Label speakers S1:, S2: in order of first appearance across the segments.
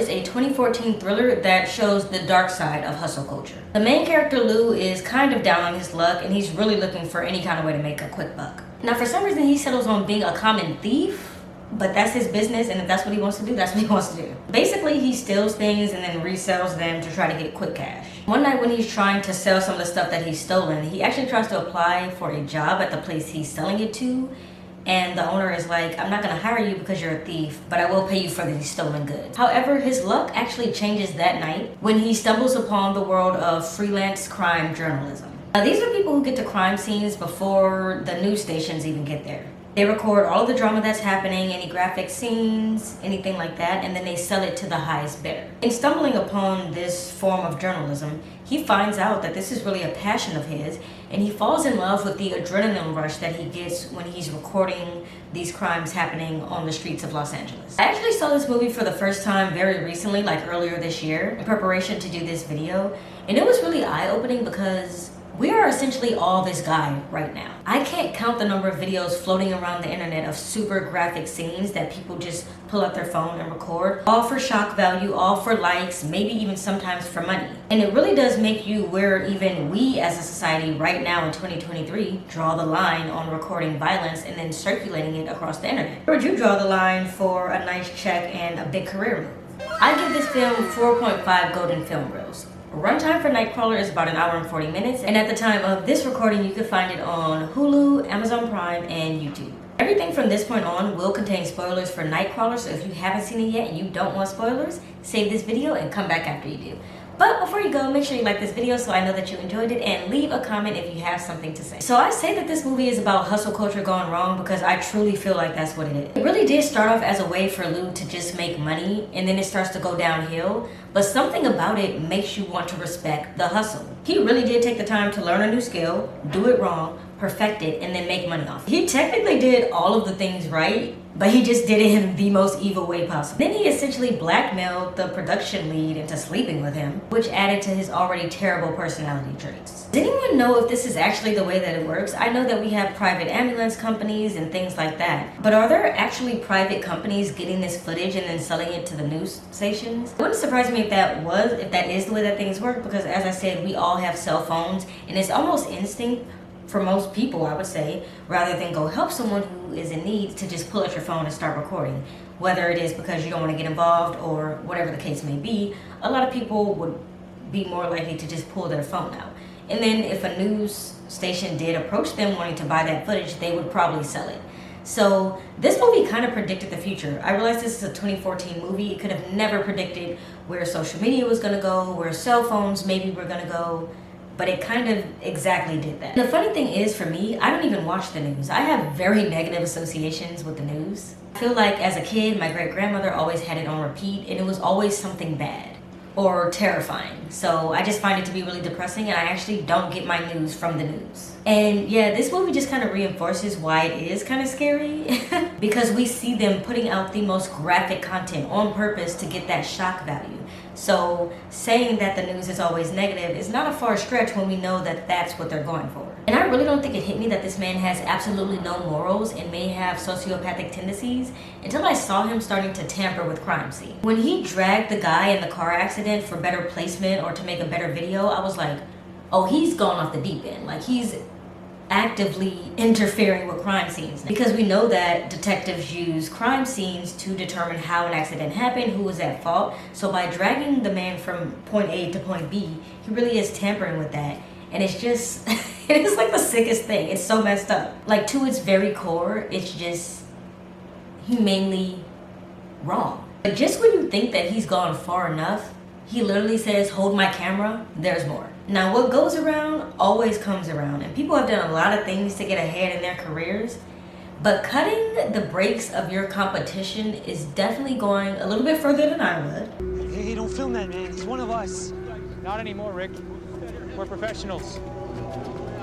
S1: is a 2014 thriller that shows the dark side of hustle culture. The main character Lou is kind of down on his luck and he's really looking for any kind of way to make a quick buck. Now for some reason he settles on being a common thief, but that's his business, and if that's what he wants to do, that's what he wants to do. Basically, he steals things and then resells them to try to get quick cash. One night when he's trying to sell some of the stuff that he's stolen, he actually tries to apply for a job at the place he's selling it to, and the owner is like, I'm not gonna hire you because you're a thief, but I will pay you for these stolen goods. However, his luck actually changes that night when he stumbles upon the world of freelance crime journalism. Now, these are people who get to crime scenes before the news stations even get there. They record all of the drama that's happening, any graphic scenes, anything like that, and then they sell it to the highest bidder. In stumbling upon this form of journalism, he finds out that this is really a passion of his, and he falls in love with the adrenaline rush that he gets when he's recording these crimes happening on the streets of Los Angeles. I actually saw this movie for the first time very recently, like earlier this year, in preparation to do this video, and it was really eye-opening because we are essentially all this guy right now. I can't count the number of videos floating around the internet of super graphic scenes that people just pull out their phone and record, all for shock value, all for likes, maybe even sometimes for money. And it really does make you where even we as a society right now in 2023 draw the line on recording violence and then circulating it across the internet. Where would you draw the line for a nice check and a big career move? I give this film 4.5 golden film reels. Runtime for Nightcrawler is about 1 hour and 40 minutes, and at the time of this recording, you can find it on Hulu, Amazon Prime, and YouTube. Everything from this point on will contain spoilers for Nightcrawler, so if you haven't seen it yet and you don't want spoilers, save this video and come back after you do. But before you go, make sure you like this video so I know that you enjoyed it, and leave a comment if you have something to say. So I say that this movie is about hustle culture gone wrong because I truly feel like that's what it is. It really did start off as a way for Lou to just make money, and then it starts to go downhill, but something about it makes you want to respect the hustle. He really did take the time to learn a new skill, do it wrong, perfect it, and then make money off it. He technically did all of the things right, but he just did it in the most evil way possible. Then he essentially blackmailed the production lead into sleeping with him, which added to his already terrible personality traits. Does anyone know if this is actually the way that it works? I know that we have private ambulance companies and things like that, but are there actually private companies getting this footage and then selling it to the news stations? It wouldn't surprise me if that is the way that things work, because as I said, we all have cell phones, and it's almost instinct for most people, I would say, rather than go help someone who is in need, to just pull out your phone and start recording. Whether it is because you don't want to get involved or whatever the case may be, a lot of people would be more likely to just pull their phone out. And then if a news station did approach them wanting to buy that footage, they would probably sell it. So this movie kind of predicted the future. I realize this is a 2014 movie. It could have never predicted where social media was going to go, where cell phones maybe were going to go, but it kind of exactly did that. The funny thing is, for me, I don't even watch the news. I have very negative associations with the news. I feel like as a kid, my great-grandmother always had it on repeat, and it was always something bad or terrifying. So I just find it to be really depressing, and I actually don't get my news from the news. And yeah, this movie just kind of reinforces why it is kind of scary because we see them putting out the most graphic content on purpose to get that shock value. So saying that the news is always negative is not a far stretch when we know that that's what they're going for. And I really don't think it hit me that this man has absolutely no morals and may have sociopathic tendencies until I saw him starting to tamper with crime scene. When he dragged the guy in the car accident for better placement or to make a better video, I was like, oh, he's gone off the deep end. Like, he's actively interfering with crime scenes, because we know that detectives use crime scenes to determine how an accident happened, who was at fault. So by dragging the man from point A to point B, he really is tampering with that, and it's just it is like the sickest thing. It's so messed up. Like, to its very core, it's just humanely wrong. But just when you think that he's gone far enough, he literally says, hold my camera, there's more. Now, what goes around always comes around, and people have done a lot of things to get ahead in their careers, but cutting the brakes of your competition is definitely going a little bit further than I would.
S2: Hey, don't film that, man. He's one of us.
S3: Not anymore, Rick. We're professionals.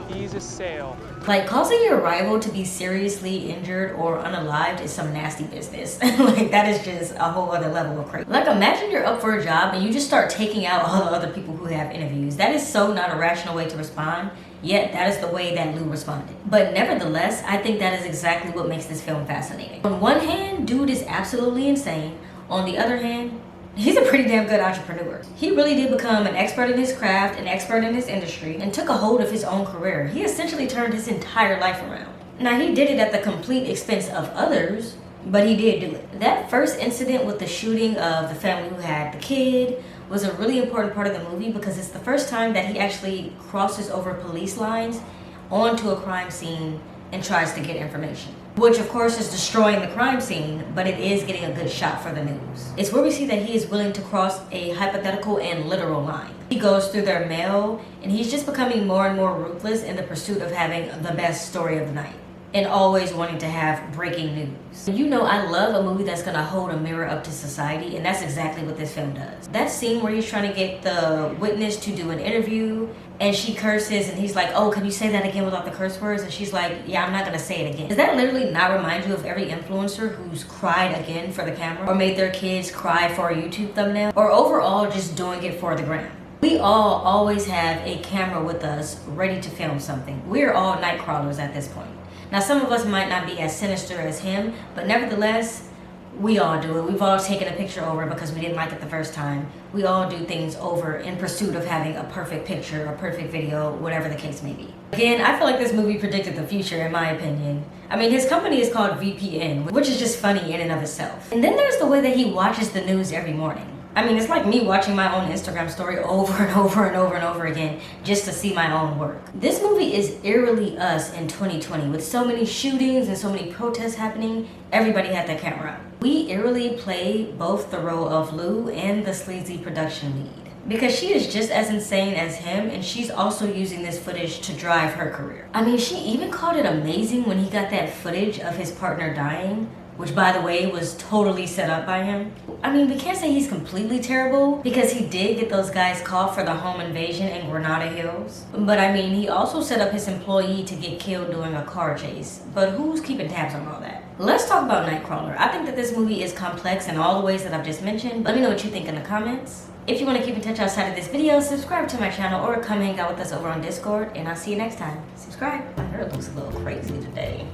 S3: He's a sale.
S1: Like, causing your rival to be seriously injured or unalived is some nasty business. Like, that is just a whole other level of crazy. Like, imagine you're up for a job and you just start taking out all the other people who have interviews. That is so not a rational way to respond, yet that is the way that Lou responded. But nevertheless, I think that is exactly what makes this film fascinating. On one hand, dude is absolutely insane. On the other hand, He's a pretty damn good entrepreneur. He really did become an expert in his craft, an expert in his industry, and took a hold of his own career. He essentially turned his entire life around. Now, he did it at the complete expense of others, but he did do it. That first incident with the shooting of the family who had the kid was a really important part of the movie because it's the first time that he actually crosses over police lines onto a crime scene and tries to get information. Which of course is destroying the crime scene, but it is getting a good shot for the news. It's where we see that he is willing to cross a hypothetical and literal line. He goes through their mail and he's just becoming more and more ruthless in the pursuit of having the best story of the night and always wanting to have breaking news. You know, I love a movie that's gonna hold a mirror up to society, and that's exactly what this film does. That scene where he's trying to get the witness to do an interview and she curses and he's like, oh, can you say that again without the curse words? And she's like, yeah, I'm not gonna say it again. Does that literally not remind you of every influencer who's cried again for the camera or made their kids cry for a YouTube thumbnail or overall just doing it for the gram? We all always have a camera with us ready to film something. We're all Nightcrawlers at this point. Now, some of us might not be as sinister as him, but nevertheless, we all do it. We've all taken a picture over because we didn't like it the first time. We all do things over in pursuit of having a perfect picture, a perfect video, whatever the case may be. Again, I feel like this movie predicted the future, in my opinion. I mean, his company is called VPN, which is just funny in and of itself. And then there's the way that he watches the news every morning. I mean, it's like me watching my own Instagram story over and over and over and over again just to see my own work. This movie is eerily us in 2020 with so many shootings and so many protests happening. Everybody had their camera out. We eerily play both the role of Lou and the sleazy production lead because she is just as insane as him and she's also using this footage to drive her career. I mean, she even called it amazing when he got that footage of his partner dying, which by the way was totally set up by him. I mean, we can't say he's completely terrible because he did get those guys caught for the home invasion in Granada Hills. But I mean, he also set up his employee to get killed during a car chase. But who's keeping tabs on all that? Let's talk about Nightcrawler. I think that this movie is complex in all the ways that I've just mentioned. Let me know what you think in the comments. If you want to keep in touch outside of this video, subscribe to my channel or come hang out with us over on Discord, and I'll see you next time. Subscribe. My hair looks a little crazy today.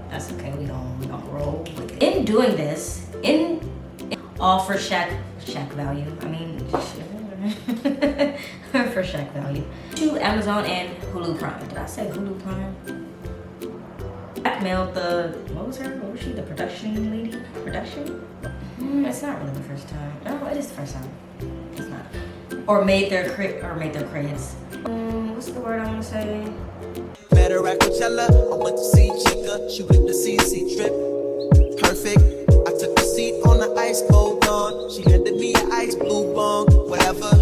S1: That's okay, we don't roll with it. In doing this, all for Shack value. I mean, for Shack value. To Amazon and Hulu Prime. Did I say Hulu Prime? Blackmailed what was she? The production lady? Production? It's not really the first time. No, it is the first time. It's not. Or made their credits. What's the word I want to say?
S4: Better at Coachella, I went to see Chica, she with the CC trip. Perfect, I took a seat on the ice, cold on. She handed me an ice blue bong, whatever.